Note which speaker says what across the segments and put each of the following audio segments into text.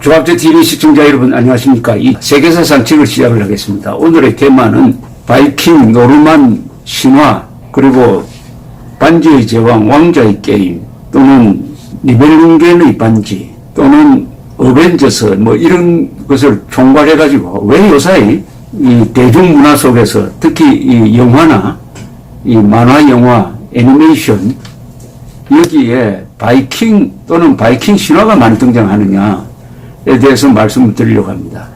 Speaker 1: 조합제TV 시청자 여러분 안녕하십니까. 이 세계사 상책을 시작을 하겠습니다. 오늘의 테마는 바이킹, 노르만 신화, 그리고 반지의 제왕, 왕자의 게임, 또는 니벨룽겐의 반지, 또는 어벤져스, 뭐 이런 것을 총괄해가지고 왜 요사이 이 대중문화 속에서 특히 이 영화나 이 만화 영화, 애니메이션 여기에 바이킹 또는 바이킹 신화가 많이 등장하느냐에 대해서 말씀을 드리려고 합니다.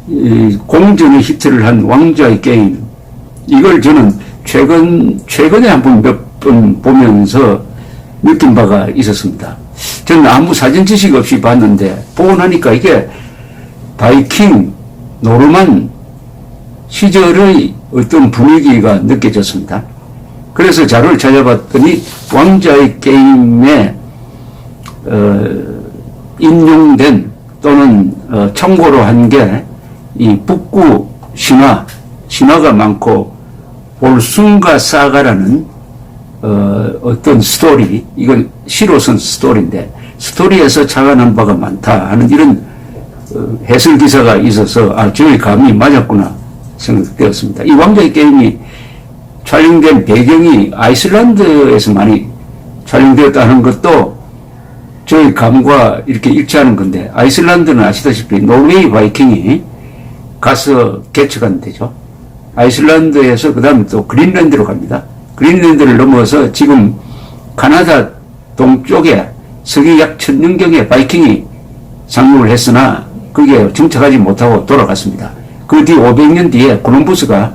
Speaker 1: 이 공전의 히트를 한 왕자의 게임, 이걸 저는 최근에 한번 몇 번 보면서 느낀 바가 있었습니다. 저는 아무 사전 지식 없이 봤는데 보고 나니까 이게 바이킹, 노르만 시절의 어떤 분위기가 느껴졌습니다. 그래서 자료를 찾아봤더니 왕자의 게임에 인용된 또는 참고로 한 게 이 북구 신화가 많고 볼숭가 사가라는 어떤 스토리, 이건 시로 쓴 스토리인데 스토리에서 착안한 바가 많다 하는 이런 해설 기사가 있어서 저의 감이 맞았구나 생각되었습니다. 이 왕자의 게임이 촬영된 배경이 아이슬란드에서 많이 촬영되었다는 것도 저희 감과 이렇게 일치하는 건데, 아이슬란드는 아시다시피 노르웨이 바이킹이 가서 개척한 데죠. 아이슬란드에서 그 다음에 또 그린랜드로 갑니다. 그린랜드를 넘어서 지금 카나다 동쪽에 서기 약 1000년경에 바이킹이 상륙을 했으나 그게 정착하지 못하고 돌아갔습니다. 그 뒤 500년 뒤에 콜럼버스가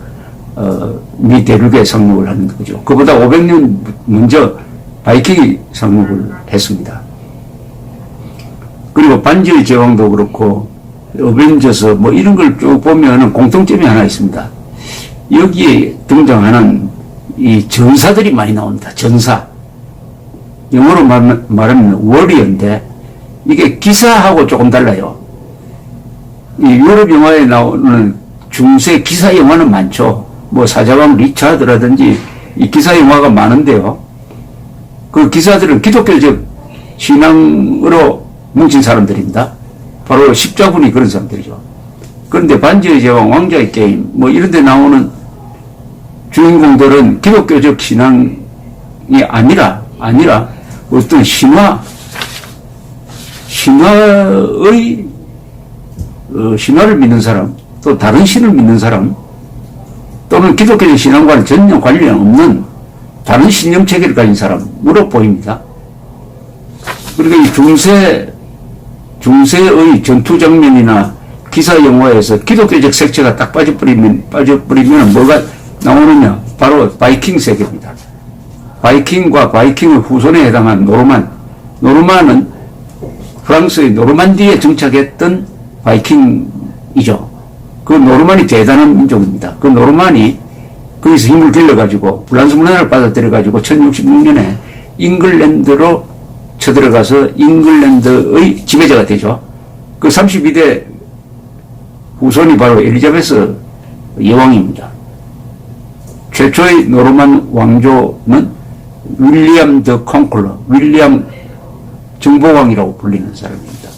Speaker 1: 미 대륙에 상륙을 하는 거죠. 그보다 500년 먼저 바이킹이 상륙을 했습니다. 그리고 반지의 제왕도 그렇고 어벤져스 뭐 이런 걸 쭉 보면은 공통점이 하나 있습니다. 여기에 등장하는 이 전사들이 많이 나옵니다. 전사. 영어로 말하면 워리어인데 이게 기사하고 조금 달라요. 이 유럽 영화에 나오는 중세 기사 영화는 많죠. 뭐 사자왕 리차드라든지 이 기사 영화가 많은데요. 그 기사들은 기독교적 신앙으로 뭉친 사람들입니다. 바로 십자군이 그런 사람들이죠. 그런데 반지의 제왕, 왕자의 게임 뭐 이런 데 나오는 주인공들은 기독교적 신앙이 아니라 어떤 신화를 믿는 사람, 또 다른 신을 믿는 사람, 또는 기독교적 신앙과는 전혀 관련 없는 다른 신념 체계를 가진 사람으로 보입니다. 그리고 이 중세의 전투 장면이나 기사 영화에서 기독교적 색채가 딱 빠져버리면 뭐가 나오느냐? 바로 바이킹 세계입니다. 바이킹과 바이킹의 후손에 해당한 노르만은 프랑스의 노르만디에 정착했던 바이킹이죠. 그 노르만이 대단한 민족입니다. 그 노르만이 거기서 힘을 길러가지고 프랑스 문화를 받아들여가지고 1066년에 잉글랜드로 쳐들어가서 잉글랜드의 지배자가 되죠. 그 32대 후손이 바로 엘리자베스 여왕입니다. 최초의 노르만 왕조는 윌리엄 더 컨클러, 윌리엄 정복왕이라고 불리는 사람입니다.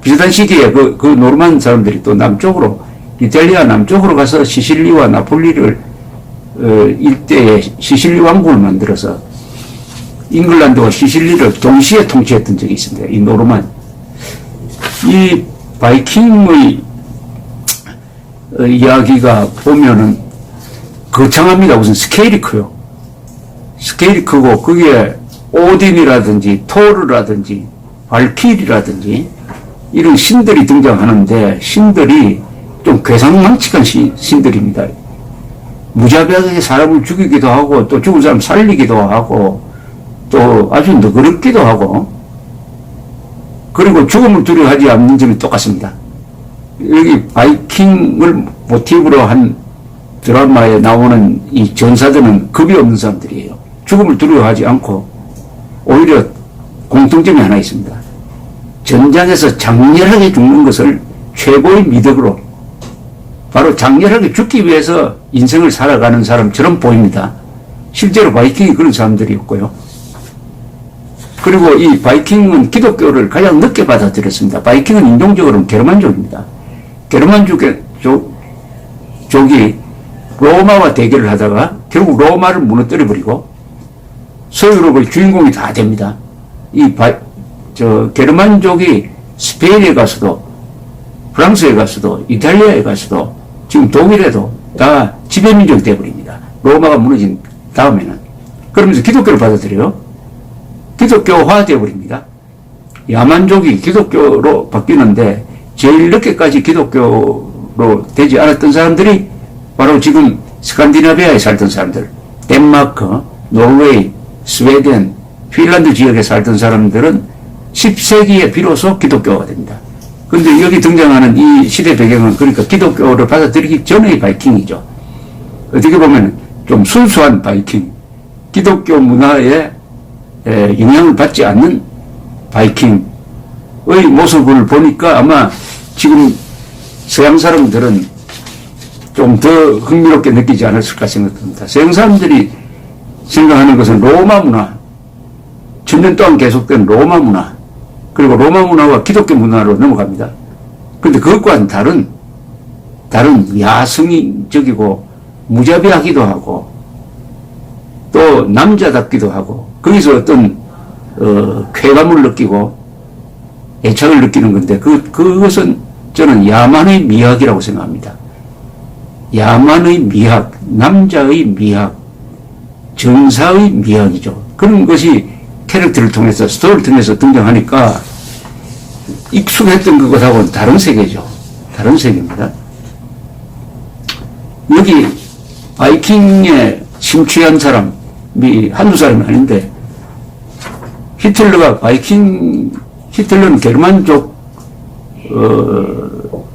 Speaker 1: 비슷한 시기에 그 노르만 사람들이 또 남쪽으로, 이탈리아 남쪽으로 가서 시실리와 나폴리를 일대에 시실리 왕국을 만들어서 잉글랜드와 시실리를 동시에 통치했던 적이 있습니다. 이 노르만. 이 바이킹의 이야기가 보면은 거창합니다. 우선 스케일이 커요. 스케일이 크고 거기에 오딘이라든지 토르라든지 발키리라든지 이런 신들이 등장하는데, 신들이 좀 괴상망측한 신들입니다. 무자비하게 사람을 죽이기도 하고 또 죽은 사람 살리기도 하고 또 아주 너그럽기도 하고, 그리고 죽음을 두려워하지 않는 점이 똑같습니다. 여기 바이킹을 모티브로 한 드라마에 나오는 이 전사들은 겁이 없는 사람들이에요. 죽음을 두려워하지 않고 오히려 공통점이 하나 있습니다. 전장에서 장렬하게 죽는 것을 최고의 미덕으로, 바로 장렬하게 죽기 위해서 인생을 살아가는 사람처럼 보입니다. 실제로 바이킹이 그런 사람들이었고요. 그리고 이 바이킹은 기독교를 가장 늦게 받아들였습니다. 바이킹은 인종적으로는 게르만족입니다. 게르만족이 로마와 대결을 하다가 결국 로마를 무너뜨려버리고 서유럽의 주인공이 다 됩니다. 게르만족이 스페인에 가서도, 프랑스에 가서도, 이탈리아에 가서도, 지금 독일에도 다 지배민족이 되어버립니다. 로마가 무너진 다음에는. 그러면서 기독교를 받아들여요. 기독교화 되어버립니다. 야만족이 기독교로 바뀌는데 제일 늦게까지 기독교로 되지 않았던 사람들이 바로 지금 스칸디나비아에 살던 사람들, 덴마크, 노르웨이, 스웨덴, 핀란드 지역에 살던 사람들은 10세기에 비로소 기독교가 됩니다. 근데 여기 등장하는 이 시대 배경은 그러니까 기독교를 받아들이기 전의 바이킹이죠. 어떻게 보면 좀 순수한 바이킹, 기독교 문화에 영향을 받지 않는 바이킹의 모습을 보니까 아마 지금 서양 사람들은 좀 더 흥미롭게 느끼지 않았을까 생각합니다. 서양 사람들이 생각하는 것은 로마 문화, 천년 동안 계속된 로마 문화, 그리고 로마 문화와 기독교 문화로 넘어갑니다. 그런데 그것과는 다른 야성적이고 무자비하기도 하고 또 남자답기도 하고 거기서 어떤 쾌감을 느끼고 애착을 느끼는 건데 그것은 저는 야만의 미학이라고 생각합니다. 야만의 미학, 남자의 미학, 정사의 미학이죠. 그런 것이 캐릭터를 통해서, 스토리를 통해서 등장하니까 익숙했던 그것하고는 다른 세계죠. 다른 세계입니다. 여기 바이킹에 심취한 사람이 한두 사람이 아닌데 히틀러는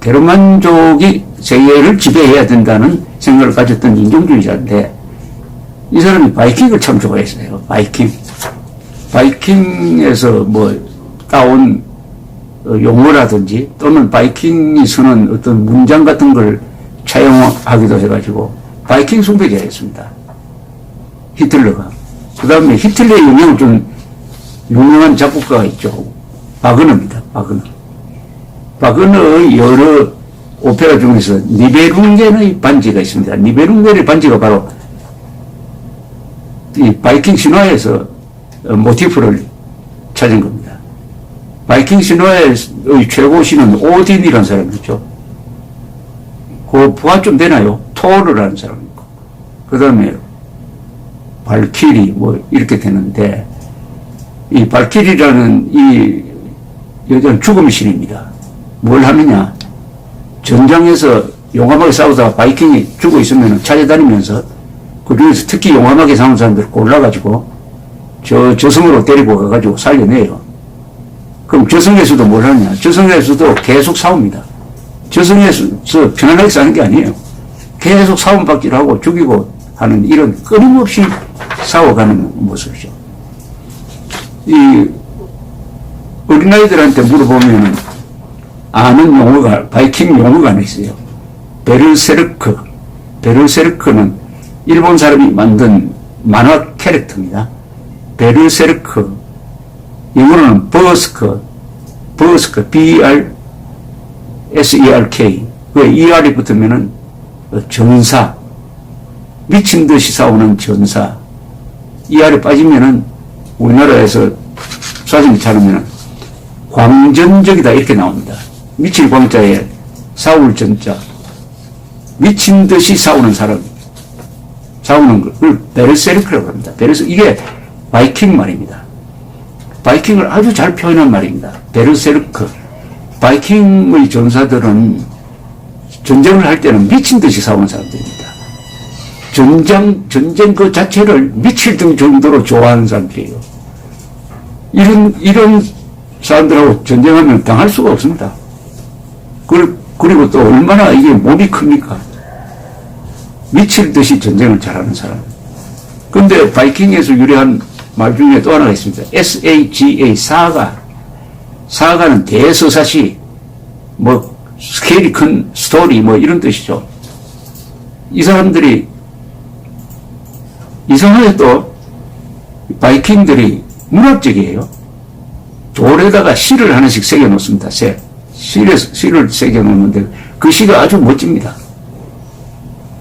Speaker 1: 게르만족이 세계를 지배해야 된다는 생각을 가졌던 인종주의자인데 이 사람이 바이킹을 참 좋아했어요. 바이킹에서 뭐 따온 용어라든지 또는 바이킹이 쓰는 어떤 문장 같은 걸 차용하기도 해가지고 바이킹 숭배자였습니다. 히틀러가. 그 다음에 히틀러의 영향을 좀 유명한 작곡가가 있죠. 바그너입니다. 바그너의 여러 오페라 중에서 니베룽겐의 반지가 있습니다. 니베룽겐의 반지가 바로 이 바이킹 신화에서 모티프를 찾은 겁니다. 바이킹 신화의 최고 신은 오딘이라는 사람이죠. 그 부하 좀 되나요? 토르라는 사람이고. 그 다음에 발키리 뭐 이렇게 되는데 이 발키리라는 이 여자는 죽음의 신입니다. 뭘 하느냐? 전장에서 용감하게 싸우다가 바이킹이 죽어 있으면 찾아다니면서 그 중에서 특히 용감하게 싸운 사람들을 골라가지고 저승으로 데리고 가가지고 살려내요. 그럼 저승에서도 뭘 하느냐? 저승에서도 계속 싸웁니다. 저승에서 편안하게 싸는 게 아니에요. 계속 싸움박질을 하고 죽이고 하는 이런 끊임없이 싸워가는 모습이죠. 이 어린아이들한테 물어보면 아는 용어가, 바이킹 용어가 하나 있어요. 베르세르크. 베르세르크는 일본 사람이 만든 만화 캐릭터입니다. 베르세르크. 영어로는 버스크. B-R-S-E-R-K. 그 ER이 붙으면은 전사. 미친 듯이 싸우는 전사. ER이 빠지면은 우리나라에서 사진 찾으면은 광전적이다 이렇게 나옵니다. 미칠 광자에 싸울 전자. 미친 듯이 싸우는 사람. 싸우는 걸 베르세르크라고 합니다. 이게 바이킹 말입니다. 바이킹을 아주 잘 표현한 말입니다. 베르세르크. 바이킹의 전사들은 전쟁을 할 때는 미친 듯이 싸우는 사람들입니다. 전쟁 그 자체를 미칠 정도로 좋아하는 사람들이에요. 이런 사람들하고 전쟁하면 당할 수가 없습니다. 그리고 또 얼마나 이게 몸이 큽니까? 미칠 듯이 전쟁을 잘하는 사람. 근데 바이킹에서 유래한 말 중에 또 하나가 있습니다. SAGA, 사가. 사가는 대서사시, 뭐, 스케일이 큰 스토리, 뭐, 이런 뜻이죠. 이 사람들이, 이상하게 또, 바이킹들이 문학적이에요. 돌에다가 시를 하나씩 새겨 놓습니다. 시를 새겨 놓는데 그 시가 아주 멋집니다.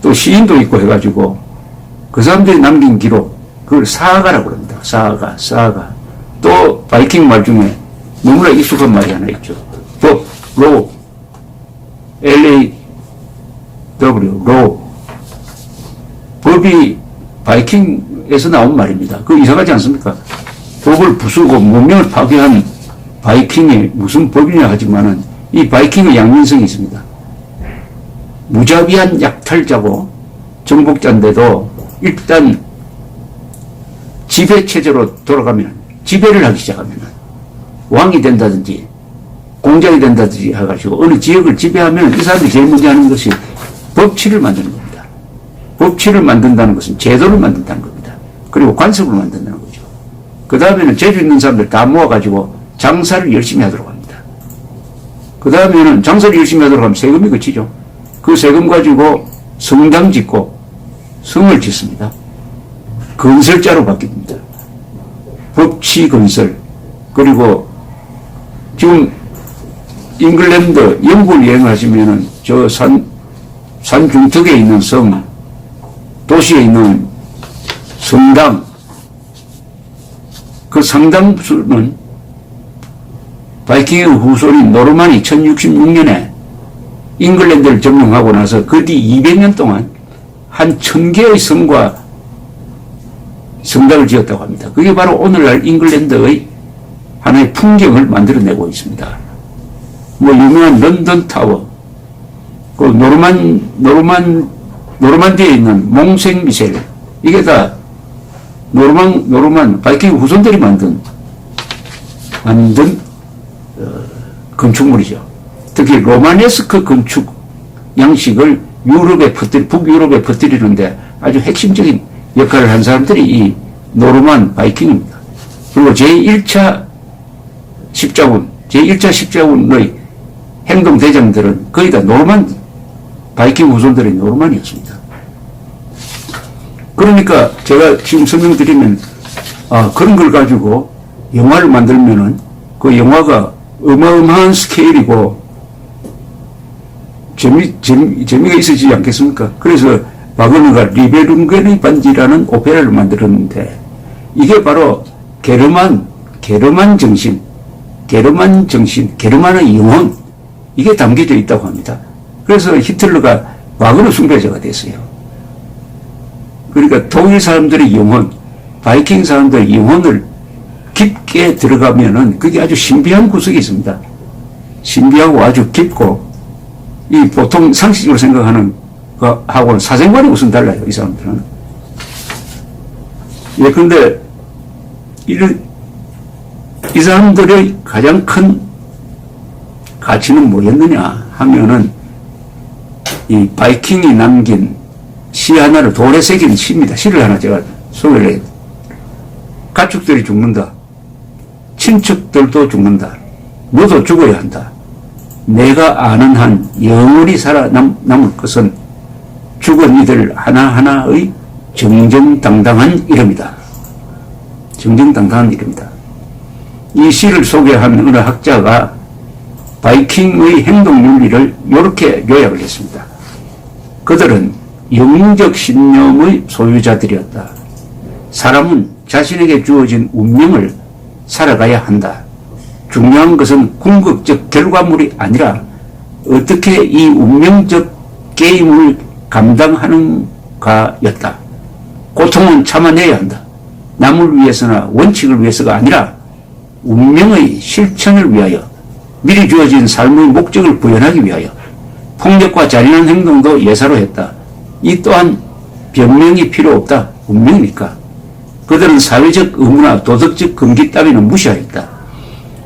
Speaker 1: 또 시인도 있고 해가지고 그 사람들이 남긴 기록, 그걸 사가라고 합니다. 사가. 또 바이킹 말 중에 너무나 익숙한 말이 하나 있죠. 법, 로, LAW, 로. 법이 바이킹에서 나온 말입니다. 그거 이상하지 않습니까? 법을 부수고 문명을 파괴한 바이킹이 무슨 법이냐 하지만은 이 바이킹의 양면성이 있습니다. 무자비한 약탈자고 정복자인데도 일단 지배체제로 돌아가면, 지배를 하기 시작하면 왕이 된다든지 공작이 된다든지 해가지고 어느 지역을 지배하면 이 사람들이 제일 먼저 하는 것이 법치를 만드는 겁니다. 법치를 만든다는 것은 제도를 만든다는 겁니다. 그리고 관습을 만든다는 거죠. 그 다음에는 재주 있는 사람들 다 모아가지고 장사를 열심히 하도록 합니다. 그 다음에는 장사를 열심히 하도록 하면 세금이 그치죠. 그 세금 가지고 성당 짓고 성을 짓습니다. 건설자로 바뀝니다. 법치 건설. 그리고 지금 잉글랜드, 영국을 여행하시면은 저 산 중턱에 있는 성, 도시에 있는 성당, 그 상당수는 바이킹의 후손인 노르만이 1066년에 잉글랜드를 점령하고 나서 그 뒤 200년 동안 한 1000개의 성과 성당을 지었다고 합니다. 그게 바로 오늘날 잉글랜드의 하나의 풍경을 만들어내고 있습니다. 뭐 유명한 런던 타워, 그 노르만디에 있는 몽생 미셸, 이게 다 노르만 바이킹 후손들이 만든 건축물이죠. 특히 로마네스크 건축 양식을 북유럽에 퍼뜨리는데 아주 핵심적인 역할을 한 사람들이 이 노르만 바이킹입니다. 그리고 제1차 십자군의 행동대장들은 거의 다 바이킹 후손들의 노르만이었습니다. 그러니까 제가 지금 설명드리면, 그런 걸 가지고 영화를 만들면은 그 영화가 어마어마한 스케일이고 재미가 있어지지 않겠습니까? 그래서 바그너가 리베룽겐의 반지라는 오페라를 만들었는데 이게 바로 게르만 정신, 게르만의 영혼, 이게 담겨져 있다고 합니다. 그래서 히틀러가 바그너 숭배자가 됐어요. 그러니까 독일 사람들의 영혼, 바이킹 사람들의 영혼을 깊게 들어가면은 그게 아주 신비한 구석이 있습니다. 신비하고 아주 깊고, 이 보통 상식적으로 생각하는 거하고는 사생활이 우선 달라요, 이 사람들은. 예컨대, 이 사람들의 가장 큰 가치는 뭐였느냐 하면은 이 바이킹이 남긴 시 하나를 돌에 새긴 시입니다. 시를 하나 제가 소개를 해요. 가축들이 죽는다. 친척들도 죽는다. 너도 죽어야 한다. 내가 아는 한 영원히 살아남을 것은 죽은 이들 하나하나의 정정당당한 이름이다. 정정당당한 이름이다. 이 시를 소개한 어느 학자가 바이킹의 행동 윤리를 이렇게 요약을 했습니다. 그들은 영적 신념의 소유자들이었다. 사람은 자신에게 주어진 운명을 살아가야 한다. 중요한 것은 궁극적 결과물이 아니라 어떻게 이 운명적 게임을 감당하는가였다. 고통은 참아내야 한다. 남을 위해서나 원칙을 위해서가 아니라 운명의 실천을 위하여, 미리 주어진 삶의 목적을 구현하기 위하여 폭력과 잔인한 행동도 예사로 했다. 이 또한 변명이 필요 없다. 운명이니까. 그들은 사회적 의무나 도덕적 금기 따위는 무시하였다.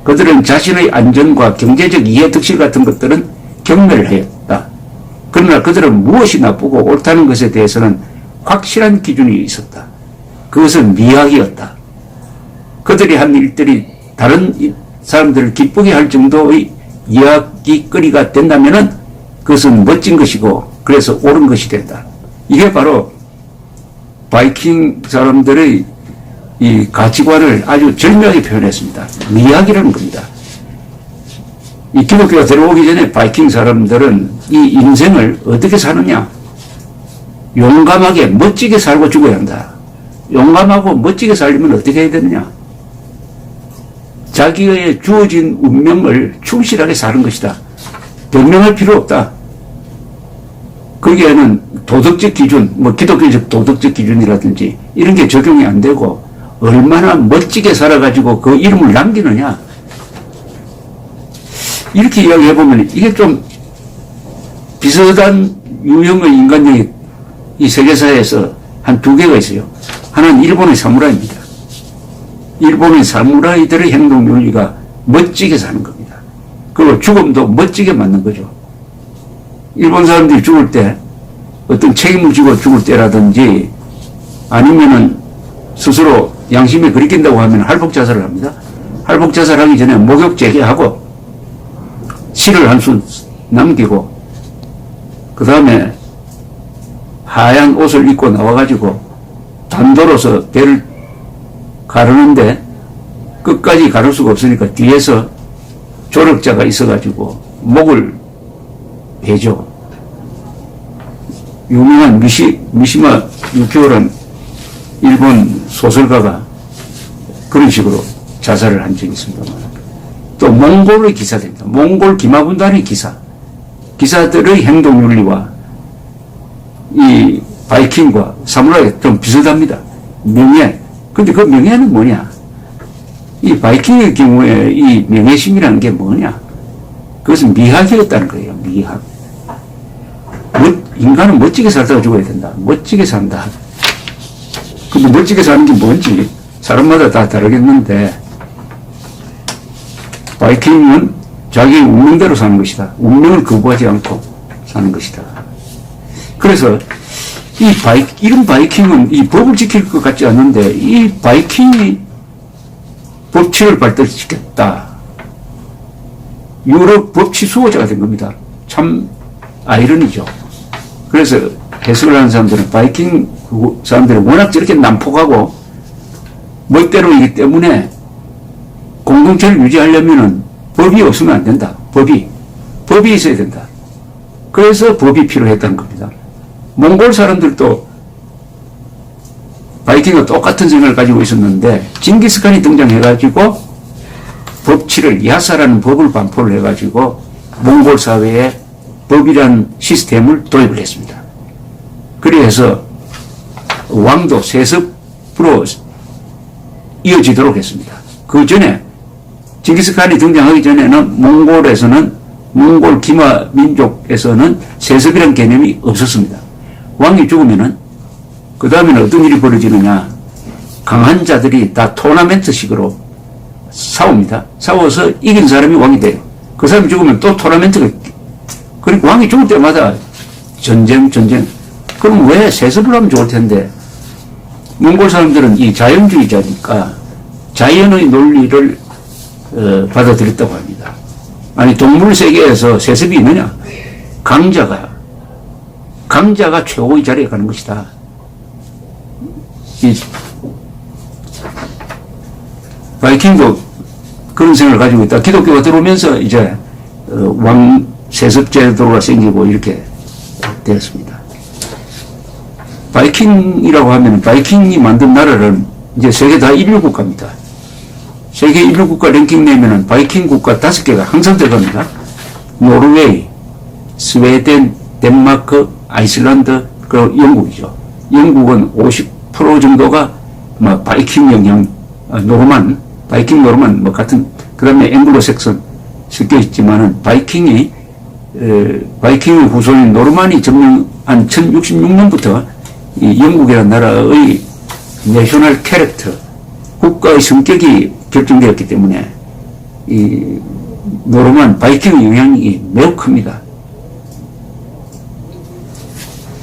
Speaker 1: 그들은 자신의 안전과 경제적 이해 득실 같은 것들은 경멸을 하였다. 그러나 그들은 무엇이 나쁘고 옳다는 것에 대해서는 확실한 기준이 있었다. 그것은 미학이었다. 그들이 한 일들이 다른 사람들을 기쁘게 할 정도의 이야기거리가 된다면은 그것은 멋진 것이고 그래서 옳은 것이 된다. 이게 바로 바이킹 사람들의 이 가치관을 아주 절묘하게 표현했습니다. 미학이라는 겁니다. 이 기독교가 들어오기 전에 바이킹 사람들은 이 인생을 어떻게 사느냐? 용감하게 멋지게 살고 죽어야 한다. 용감하고 멋지게 살려면 어떻게 해야 되느냐? 자기의 주어진 운명을 충실하게 사는 것이다. 변명할 필요 없다. 거기에는 도덕적 기준, 뭐 기독교적 도덕적 기준이라든지 이런 게 적용이 안 되고 얼마나 멋지게 살아가지고 그 이름을 남기느냐. 이렇게 이야기해보면 이게 좀 비슷한 유형의 인간력이 이 세계사에서 한 두 개가 있어요. 하나는 일본의 사무라이입니다. 일본의 사무라이들의 행동 윤리가 멋지게 사는 겁니다. 그리고 죽음도 멋지게 맞는 거죠. 일본 사람들이 죽을 때 어떤 책임을 지고 죽을 때라든지 아니면은 스스로 양심에 그리낀다고 하면 할복자살을 합니다. 할복자살하기 전에 목욕 재개하고 실을 한 수 남기고 그 다음에 하얀 옷을 입고 나와가지고 단도로서 배를 가르는데 끝까지 가를 수가 없으니까 뒤에서 조력자가 있어가지고 목을 베죠. 유명한 미시마 유키오라는 일본 소설가가 그런 식으로 자살을 한 적이 있습니다. 또 몽골의 기사들입니다. 몽골 기마군단의 기사들의 행동윤리와 이 바이킹과 사무라이가 좀 비슷합니다. 명예. 근데 그 명예는 뭐냐? 이 바이킹의 경우에 이 명예심이라는 게 뭐냐? 그것은 미학이었다는 거예요. 미학. 인간은 멋지게 살다가 죽어야 된다. 멋지게 산다. 근데 멋지게 사는 게 뭔지 사람마다 다 다르겠는데 바이킹은 자기 운명대로 사는 것이다. 운명을 거부하지 않고 사는 것이다. 그래서 이런 바이킹은 이 법을 지킬 것 같지 않는데 이 바이킹이 법치를 발달시켰다. 유럽 법치 수호자가 된 겁니다. 참 아이러니죠. 그래서 해석을 하는 사람들은 바이킹 사람들은 워낙 저렇게 난폭하고 멋대로이기 때문에 공동체를 유지하려면은 법이 없으면 안 된다. 법이 있어야 된다. 그래서 법이 필요했다는 겁니다. 몽골 사람들도 바이킹과 똑같은 생각을 가지고 있었는데 징기스칸이 등장해가지고 법치를 야사라는 법을 반포를 해가지고 몽골 사회에 법이라는 시스템을 도입을 했습니다. 그래서 왕도 세습으로 이어지도록 했습니다. 그 전에 징기스칸이 등장하기 전에는 몽골 기마 민족에서는 세습이라는 개념이 없었습니다. 왕이 죽으면은 그 다음에는 어떤 일이 벌어지느냐? 강한 자들이 다 토너멘트식으로 싸웁니다. 싸워서 이긴 사람이 왕이 돼요. 그 사람이 죽으면 또 토너멘트가, 그러니까 왕이 죽을 때마다 전쟁. 그럼 왜 세습을 하면 좋을 텐데? 몽골 사람들은 이 자연주의자니까 자연의 논리를 받아들였다고 합니다. 아니, 동물 세계에서 세습이 있느냐? 강자가 최고의 자리에 가는 것이다. 이 바이킹도 그런 생각을 가지고 있다. 기독교가 들어오면서 이제 왕 세습 제도가 생기고 이렇게 되었습니다. 바이킹이라고 하면 바이킹이 만든 나라는 이제 세계 다 인류 국가입니다. 세계 인류 국가 랭킹 내면은 바이킹 국가 5개가 항상 들어갑니다. 노르웨이, 스웨덴, 덴마크, 아이슬란드, 그리고 영국이죠. 영국은 50% 정도가 바이킹 영향, 바이킹 노르만 같은, 그 다음에 앵글로색슨 섞여 있지만은 바이킹의 후손인 노르만이 점령한 1066년부터 이 영국이라는 나라의 내셔널 캐릭터, 국가의 성격이 결정되었기 때문에 이 노르만 바이킹의 영향이 매우 큽니다.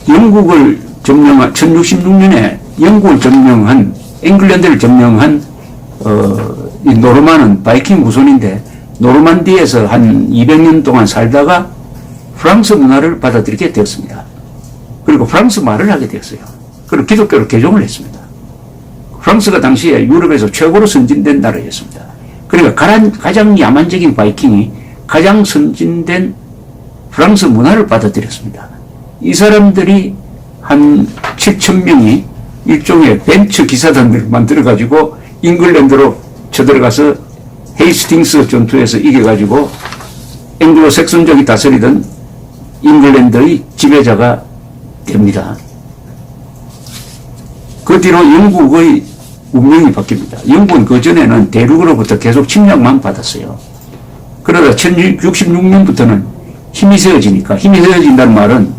Speaker 1: 영국을 점령한 1066년에 영국을 점령한 잉글랜드를 점령한 이 노르만은 바이킹 후손인데 노르만디에서 한 200년 동안 살다가 프랑스 문화를 받아들이게 되었습니다. 그리고 프랑스 말을 하게 되었어요. 그리고 기독교를 개종을 했습니다. 프랑스가 당시에 유럽에서 최고로 선진된 나라였습니다. 그러니까 가장 야만적인 바이킹이 가장 선진된 프랑스 문화를 받아들였습니다. 이 사람들이 한 7천 명이 일종의 벤처 기사단을 만들어가지고 잉글랜드로 쳐들어가서 헤이스팅스 전투에서 이겨가지고 앵글로색슨족이 다스리던 잉글랜드의 지배자가 됩니다. 그 뒤로 영국의 운명이 바뀝니다. 영국은 그전에는 대륙으로부터 계속 침략만 받았어요. 그러다 1666년부터는 힘이 세워지니까, 힘이 세워진다는 말은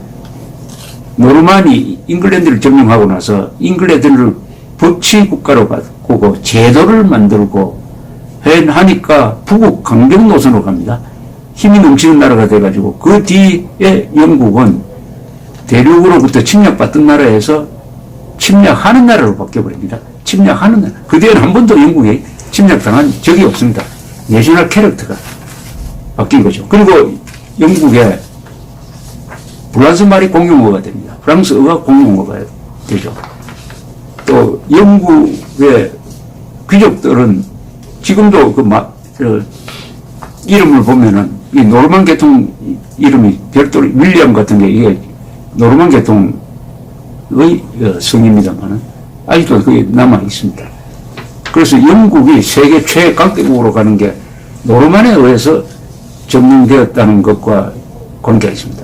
Speaker 1: 노르만이 잉글랜드를 점령하고 나서 잉글랜드를 법치 국가로 바꾸고 제도를 만들고 하니까 북극 강경 노선으로 갑니다. 힘이 넘치는 나라가 돼가지고 그 뒤에 영국은 대륙으로부터 침략받던 나라에서 침략하는 나라로 바뀌어버립니다. 침략하는 나라. 그 뒤에는 한 번도 영국에 침략당한 적이 없습니다. 내셔널 캐릭터가 바뀐 거죠. 그리고 영국에 프랑스 말이 공용어가 됩니다. 프랑스어가 공용어가 되죠. 또 영국의 귀족들은 지금도 이름을 보면은 이 노르만 계통 이름이 별도로 윌리엄 같은 게 이게 노르만 계통의 성입니다만은 아직도 그게 남아 있습니다. 그래서 영국이 세계 최강대국으로 가는 게 노르만에 의해서 점령되었다는 것과 관계가 있습니다.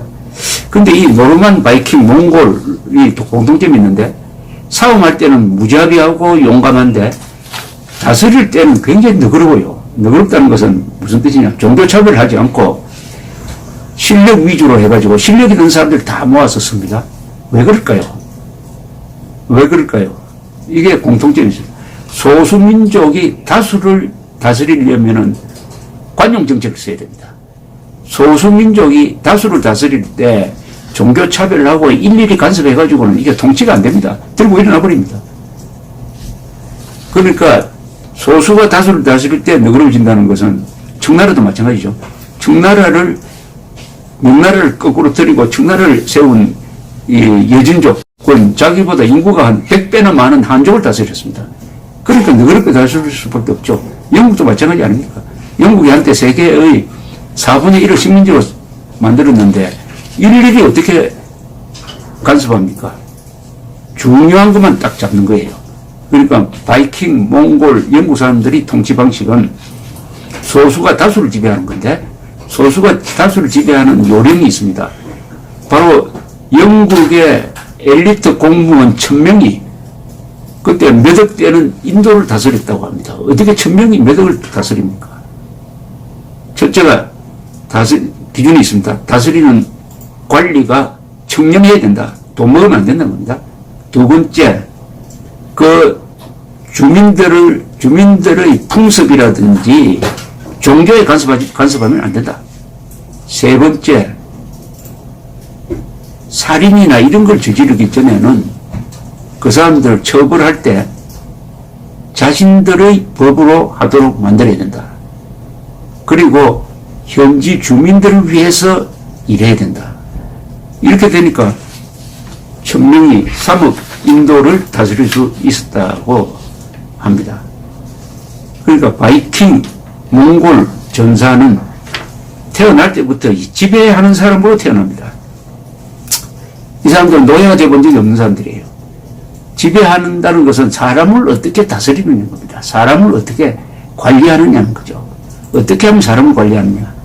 Speaker 1: 근데 이 노르만, 바이킹, 몽골이 공통점이 있는데 싸움할 때는 무자비하고 용감한데 다스릴 때는 굉장히 너그러워요. 너그럽다는 것은 무슨 뜻이냐? 종교차별을 하지 않고 실력 위주로 해가지고 실력 있는 사람들 다 모아서 씁니다. 왜 그럴까요? 왜 그럴까요? 이게 공통점이 있어요. 소수민족이 다수를 다스리려면은 관용정책을 써야 됩니다. 소수민족이 다수를 다스릴 때 종교차별을 하고 일일이 간섭해가지고는 이게 통치가 안 됩니다. 들고 일어나 버립니다. 그러니까 소수가 다수를 다스릴 때 너그러워진다는 것은 청나라도 마찬가지죠. 청나라를 명나라를 거꾸로 들이고 청나라를 세운 이 여진족은 자기보다 인구가 한 100배나 많은 한족을 다스렸습니다. 그러니까 너그럽게 다스릴 수밖에 없죠. 영국도 마찬가지 아닙니까? 영국이 한때 세계의 4분의 1을 식민지로 만들었는데 일일이 어떻게 간섭합니까? 중요한 것만 딱 잡는 거예요. 그러니까 바이킹, 몽골, 영국 사람들이 통치 방식은 소수가 다수를 지배하는 건데 소수가 다수를 지배하는 요령이 있습니다. 바로 영국의 엘리트 공무원 1000명이 그때 몇 억 대는 인도를 다스렸다고 합니다. 어떻게 1000명이 몇 억을 다스립니까? 첫째가 기준이 있습니다. 다스리는 관리가 청렴해야 된다. 돈 먹으면 안 된다는 겁니다. 두 번째, 그 주민들의 풍습이라든지 종교에 간섭하면 안 된다. 세 번째, 살인이나 이런 걸 저지르기 전에는 그 사람들을 처벌할 때 자신들의 법으로 하도록 만들어야 된다. 그리고 현지 주민들을 위해서 일해야 된다. 이렇게 되니까 1000명이 3억 인도를 다스릴 수 있었다고 합니다. 그러니까 바이킹, 몽골 전사는 태어날 때부터 지배하는 사람으로 태어납니다. 이 사람들은 노예가 되어본 적이 없는 사람들이에요. 지배한다는 것은 사람을 어떻게 다스리는 겁니다. 사람을 어떻게 관리하느냐는 거죠. 어떻게 하면 사람을 관리하느냐.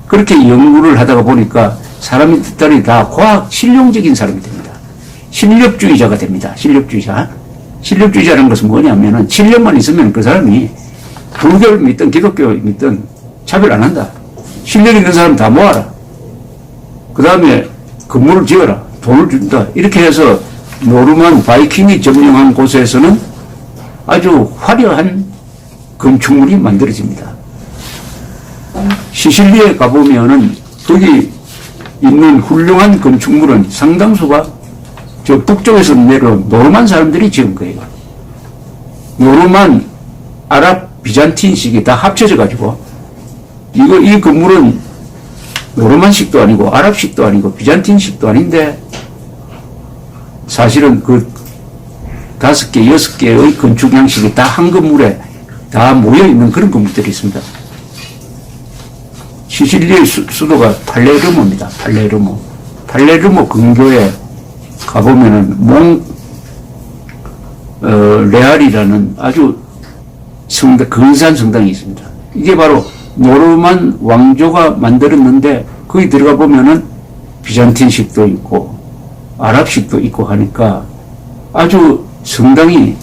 Speaker 1: 그렇게 연구를 하다가 보니까 사람이 딸이 다 과학 실용적인 사람이 됩니다. 실력주의자가 됩니다. 실력주의자. 실력주의자라는 것은 뭐냐면은 실력만 있으면 그 사람이 불교를 믿든 기독교를 믿든 차별 안 한다. 실력 있는 사람 다 모아라. 그 다음에 건물을 지어라. 돈을 준다. 이렇게 해서 노르만 바이킹이 점령한 곳에서는 아주 화려한 건축물이 만들어집니다. 시실리에 가보면은 거기 있는 훌륭한 건축물은 상당수가 저 북쪽에서 내려온 노르만 사람들이 지은 거예요. 노르만, 아랍, 비잔틴식이 다 합쳐져 가지고 이 건물은 노르만식도 아니고 아랍식도 아니고 비잔틴식도 아닌데 사실은 그 5개, 6개의 건축 양식이 다 한 건물에 다 모여있는 그런 건물들이 있습니다. 시실리의 수도가 팔레르모입니다. 팔레르모 근교에 가보면은 레알이라는 아주 근사한 성당이 있습니다. 이게 바로 노르만 왕조가 만들었는데 거기 들어가 보면은 비잔틴식도 있고 아랍식도 있고 하니까 아주 성당이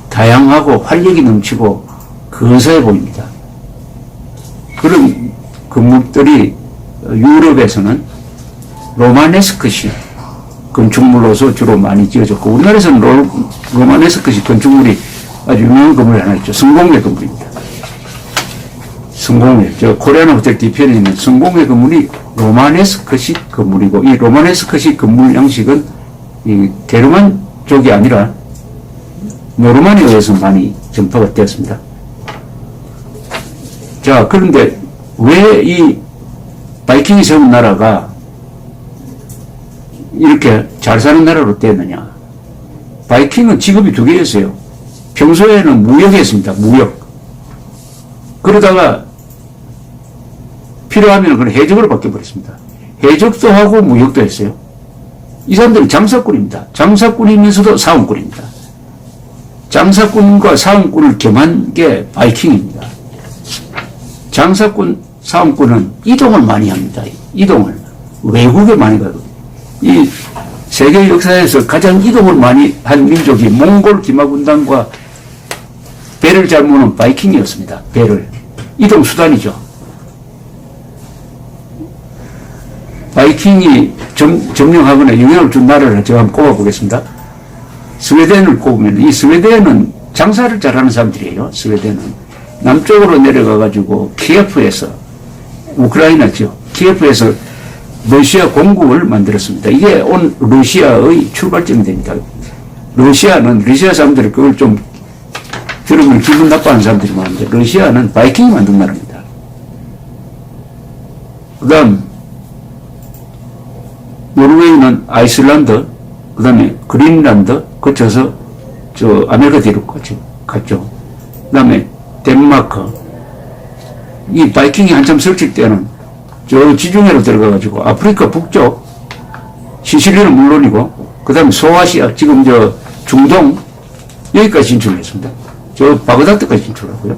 Speaker 1: 다양하고 활력이 넘치고 근사해 보입니다. 그런 건물들이 유럽에서는 로마네스크식 건축물로서 주로 많이 지어졌고 우리나라에서는 로마네스크식 건축물이 아주 유명한 건물이 하나 있죠. 성공회 건물입니다. 성공회, 코리아나 호텔 뒤편에 있는 성공회 건물이 로마네스크식 건물이고 이 로마네스크식 건물 양식은 이 게르만 쪽이 아니라 노르만에 의해서 많이 전파가 되었습니다. 자, 그런데 왜 이 바이킹이 세운 나라가 이렇게 잘 사는 나라로 되었느냐? 바이킹은 직업이 2개였어요. 평소에는 무역했습니다. 무역. 그러다가 필요하면 그런 해적으로 바뀌어버렸습니다. 해적도 하고 무역도 했어요. 이 사람들은 장사꾼입니다. 장사꾼이면서도 사원꾼입니다. 장사꾼과 사원꾼을 겸한 게 바이킹입니다. 장사꾼, 사원꾼은 이동을 많이 합니다. 이동을. 외국에 많이 가고. 이 세계 역사에서 가장 이동을 많이 한 민족이 몽골 기마군단과 배를 잘 모는 바이킹이었습니다. 배를. 이동 수단이죠. 바이킹이 점령하거나 영향을 준 나라를 제가 한번 꼽아보겠습니다. 스웨덴을 꼽으면 이 스웨덴은 장사를 잘하는 사람들이에요. 스웨덴은 남쪽으로 내려가가지고 키예프에서 우크라이나죠. 키예프에서 러시아 공국을 만들었습니다. 이게 온 러시아의 출발점이 됩니다. 러시아 사람들이 그걸 좀 들으면 기분 나빠하는 사람들이 많은데 러시아는 바이킹이 만든 나라입니다. 그 다음 노르웨이는 아이슬란드, 그 다음에 그린란드 거쳐서 아메리카 대륙 갔죠. 그 다음에 덴마크. 이 바이킹이 한참 설칠 때는 지중해로 들어가가지고 아프리카 북쪽, 시실리는 물론이고, 그 다음에 소아시아, 지금 중동, 여기까지 진출했습니다. 바그다드까지 진출하고요.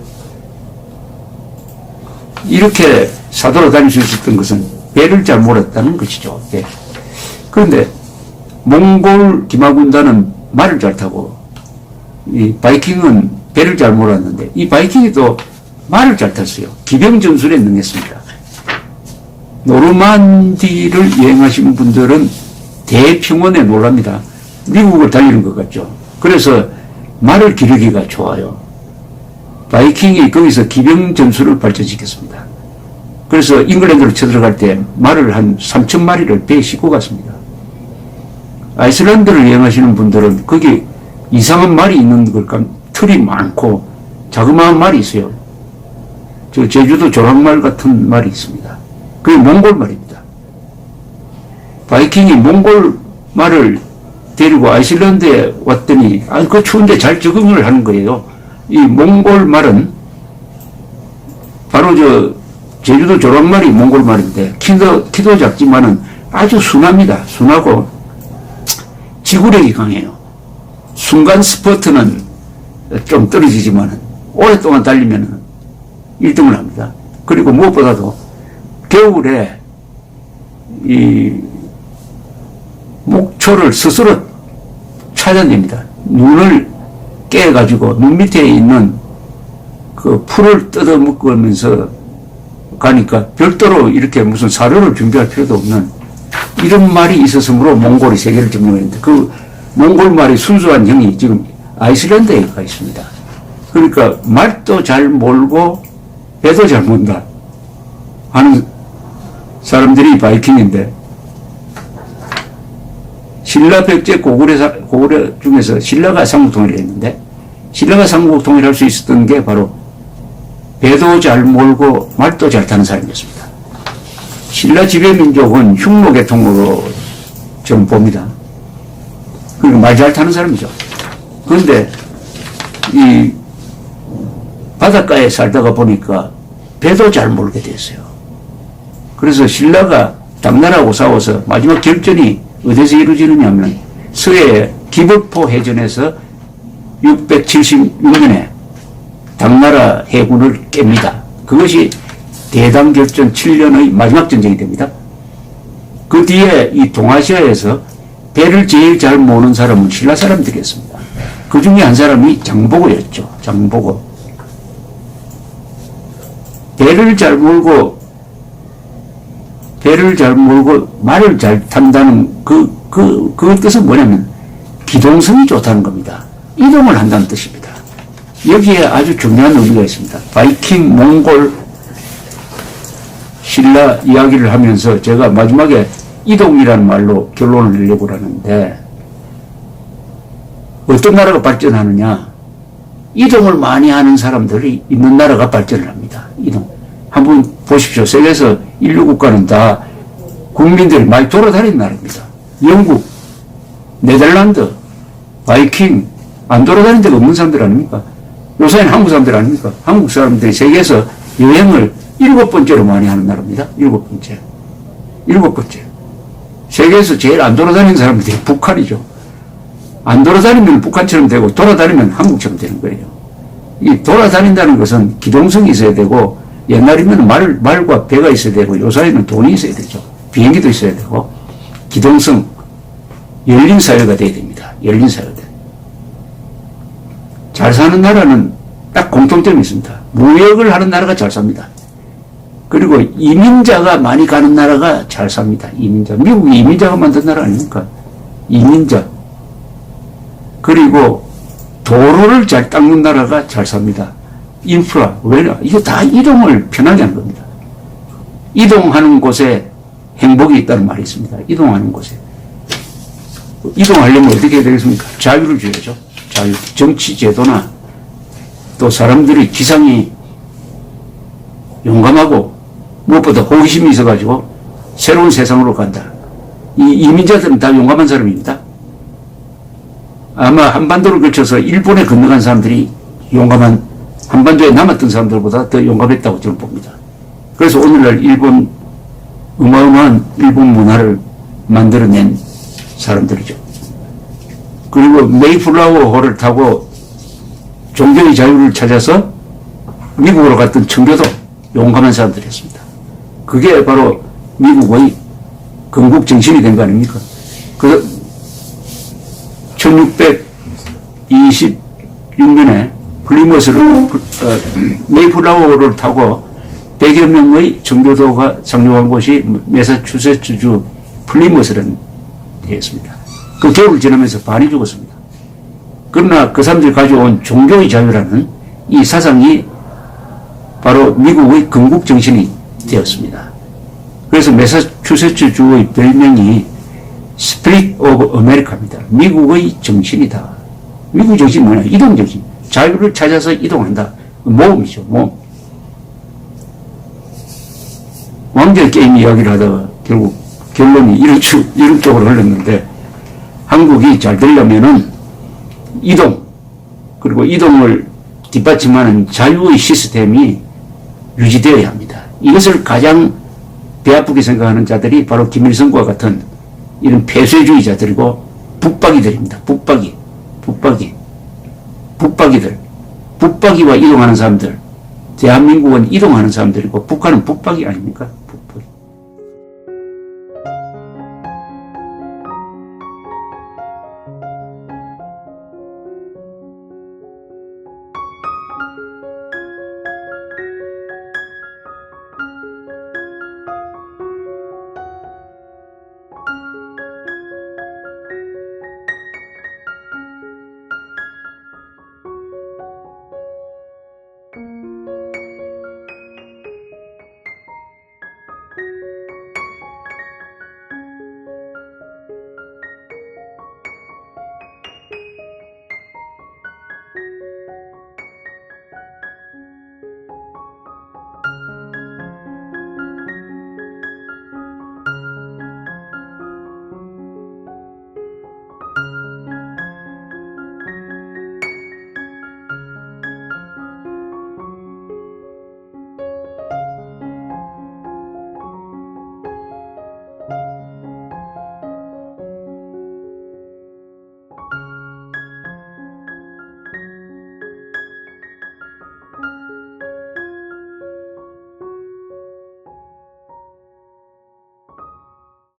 Speaker 1: 이렇게 사도로 다닐 수 있었던 것은 배를 잘 몰았다는 것이죠. 배. 그런데 몽골 기마군단은 말을 잘 타고 이 바이킹은 배를 잘 몰았는데 이 바이킹이 또 말을 잘 탔어요. 기병 전술에 능했습니다. 노르만디를 여행하신 분들은 대평원에 놀랍니다. 미국을 달리는 것 같죠. 그래서 말을 기르기가 좋아요. 바이킹이 거기서 기병 전술을 발전시켰습니다. 그래서 잉글랜드로 쳐들어갈 때 말을 한 3,000마리를 배에 싣고 갔습니다. 아이슬란드를 여행하시는 분들은 거기 이상한 말이 있는 걸까? 틀이 많고 자그마한 말이 있어요. 제주도 조랑말 같은 말이 있습니다. 그게 몽골 말입니다. 바이킹이 몽골 말을 데리고 아이슬란드에 왔더니 그 추운데 잘 적응을 하는 거예요. 이 몽골 말은 바로 제주도 조랑말이 몽골 말인데 키도 작지만은 아주 순합니다. 순하고 지구력이 강해요. 순간 스퍼트는 좀 떨어지지만은 오랫동안 달리면은 1등을 합니다. 그리고 무엇보다도 겨울에 이 목초를 스스로 찾아냅니다. 눈을 깨가지고 눈 밑에 있는 그 풀을 뜯어먹으면서 가니까 별도로 이렇게 무슨 사료를 준비할 필요도 없는 이런 말이 있었으므로 몽골이 세계를 점령했는데 그 몽골 말의 순수한 형이 지금 아이슬란드에 가 있습니다. 그러니까 말도 잘 몰고 배도 잘 mon다 하는 사람들이 바이킹인데 신라 백제 고구려 중에서 신라가 삼국통일을 했는데 신라가 삼국통일할 수 있었던 게 바로 배도 잘 몰고 말도 잘 타는 사람이었습니다. 신라 지배민족은 흉노계통으로 좀 봅니다. 그리고 말 잘 타는 사람이죠. 그런데 이 바닷가에 살다가 보니까 배도 잘 모르게 됐어요. 그래서 신라가 당나라하고 싸워서 마지막 결전이 어디서 이루어지느냐면 서해 기벌포 해전에서 676년에 당나라 해군을 깹니다. 그것이 대당결전 7년의 마지막 전쟁이 됩니다. 그 뒤에 이 동아시아에서 배를 제일 잘 모는 사람은 신라 사람들이었습니다. 그 중에 한 사람이 장보고였죠. 장보고. 배를 잘 몰고 말을 잘 탄다는 그 뜻은 뭐냐면 기동성이 좋다는 겁니다. 이동을 한다는 뜻입니다. 여기에 아주 중요한 의미가 있습니다. 바이킹, 몽골, 신라 이야기를 하면서 제가 마지막에 이동이라는 말로 결론을 내려고 하는데 어떤 나라가 발전하느냐? 이동을 많이 하는 사람들이 있는 나라가 발전을 합니다. 이동. 한번 보십시오. 세계에서 인류 국가는 다 국민들이 많이 돌아다니는 나라입니다. 영국, 네덜란드, 바이킹, 안 돌아다니는 데가 없는 사람들 아닙니까? 요새는 한국 사람들 아닙니까? 한국 사람들이 세계에서 여행을 7번째로 많이 하는 나라입니다. 7번째. 7번째. 세계에서 제일 안 돌아다니는 사람들이 북한이죠. 안 돌아다니면 북한처럼 되고 돌아다니면 한국처럼 되는 거예요. 이 돌아다닌다는 것은 기동성이 있어야 되고 옛날이면 말과 배가 있어야 되고 요사이는 돈이 있어야 되죠. 비행기도 있어야 되고 기동성, 열린 사회가 돼야 됩니다. 열린 사회가. 잘 사는 나라는 딱 공통점이 있습니다. 무역을 하는 나라가 잘 삽니다. 그리고 이민자가 많이 가는 나라가 잘 삽니다. 이민자. 미국이 이민자가 만든 나라 아닙니까? 이민자. 그리고 도로를 잘 닦는 나라가 잘 삽니다. 인프라. 왜냐? 이게 다 이동을 편하게 하는 겁니다. 이동하는 곳에 행복이 있다는 말이 있습니다. 이동하는 곳에. 이동하려면 어떻게 해야 되겠습니까? 자유를 줘야죠. 자유. 정치 제도나 또 사람들이 기상이 용감하고 무엇보다 호기심이 있어가지고 새로운 세상으로 간다. 이 이민자들은 다 용감한 사람입니다. 아마 한반도를 거쳐서 일본에 건너간 사람들이 용감한, 한반도에 남았던 사람들보다 더 용감했다고 저는 봅니다. 그래서 오늘날 일본, 어마어마한 일본 문화를 만들어낸 사람들이죠. 그리고 메이플라워호를 타고 종교의 자유를 찾아서 미국으로 갔던 청교도 용감한 사람들이었습니다. 그게 바로 미국의 건국 정신이 된 거 아닙니까? 그래서 1626년에 메이플라워호를 타고 100여 명의 청교도가 상륙한 곳이 매사추세츠주 플리머스라는 데였습니다. 그 겨울을 지나면서 반이 죽었습니다. 그러나 그 사람들이 가져온 종교의 자유라는 이 사상이 바로 미국의 건국 정신이 되었습니다. 그래서 매사추세츠주의 별명이 스피릿 오브 아메리카입니다. 미국의 정신이다. 미국 정신이 뭐냐? 이동 정신. 자유를 찾아서 이동한다. 모험이죠, 모험. 왕좌의 게임 이야기를 하다가 결국 결론이 이런 쪽으로 흘렀는데, 한국이 잘 되려면은 이동, 그리고 이동을 뒷받침하는 자유의 시스템이 유지되어야 합니다. 이것을 가장 배 아프게 생각하는 자들이 바로 김일성과 같은 이런 폐쇄주의자들이고 북박이들입니다. 북박이들. 북박이와 이동하는 사람들. 대한민국은 이동하는 사람들이고 북한은 북박이 아닙니까?